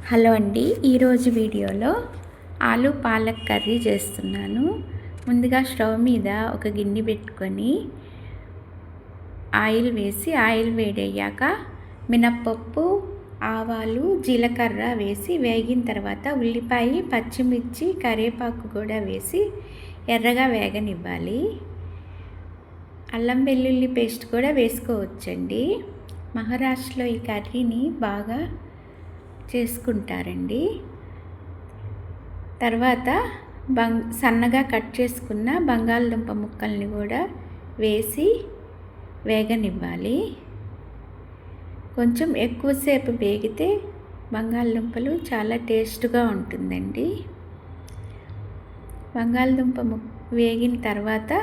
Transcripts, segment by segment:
Hello అండి, ఈరోజు వీడియోలో ఆలు పాలక్ కర్రీ చేస్తున్నాను. ముందుగా స్టవ్ మీద ఒక గిన్నె పెట్టుకొని ఆయిల్ వేసి ఆయిల్ వేడయ్యాక మినప్పప్పు, ఆవాలు, జీలకర్ర వేసి వేగిన తర్వాత ఉల్లిపాయ, పచ్చిమిర్చి, కరివేపాకు కూడా వేసి ఎర్రగా వేగనివ్వాలి. అల్లం వెల్లుల్లి పేస్ట్ కూడా వేసుకోవచ్చండి. మహారాష్ట్రలో ఈ కర్రీని బాగా చేసుకుంటారండి. తర్వాత సన్నగా కట్ చేసుకున్న బంగాళదుంప ముక్కల్ని కూడా వేసి వేగనివ్వాలి. కొంచెం ఎక్కువసేపు వేగితే బంగాళదుంపలు చాలా టేస్ట్గా ఉంటుందండి. బంగాళదుంప వేగిన తర్వాత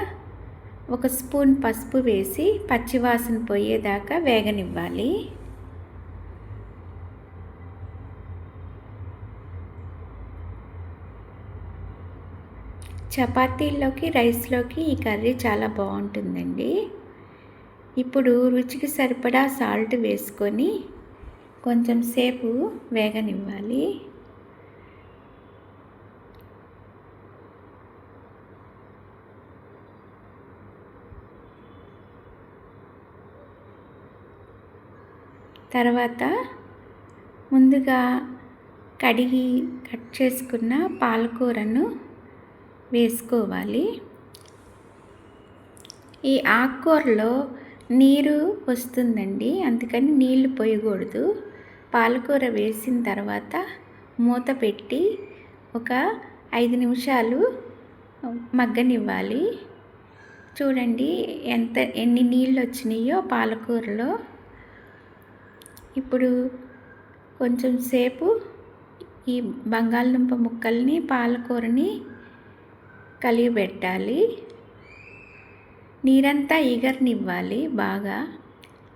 ఒక స్పూన్ పసుపు వేసి పచ్చివాసన పోయేదాకా వేగనివ్వాలి. చపాతీల్లోకి, రైస్లోకి ఈ కర్రీ చాలా బాగుంటుందండి. ఇప్పుడు రుచికి సరిపడా సాల్ట్ వేసుకొని కొంచెం సేపు వేగనివ్వాలి. తర్వాత ముందుగా కడిగి కట్ చేసుకున్న పాలకూరను వేసుకోవాలి. ఈ ఆకుకూరలో నీరు వస్తుందండి, అందుకని నీళ్లు పోయకూడదు. పాలకూర వేసిన తర్వాత మూత పెట్టి ఒక 5 నిమిషాలు మగ్గనివ్వాలి. చూడండి ఎన్ని నీళ్ళు వచ్చినాయో పాలకూరలో. ఇప్పుడు కొంచెం సేపు ఈ బంగాళదుంప ముక్కల్ని, పాలకూరని కలిగిపెట్టాలి. నీరంతా ఎగరనివ్వాలి బాగా.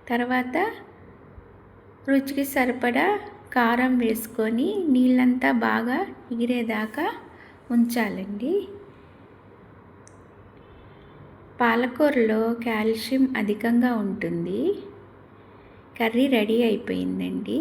తర్వాత రుచికి సరిపడా కారం వేసుకొని నీళ్ళంతా బాగా ఎగిరేదాకా ఉంచాలండి. పాలకూరలో కాల్షియం అధికంగా ఉంటుంది. కర్రీ రెడీ అయిపోయిందండి.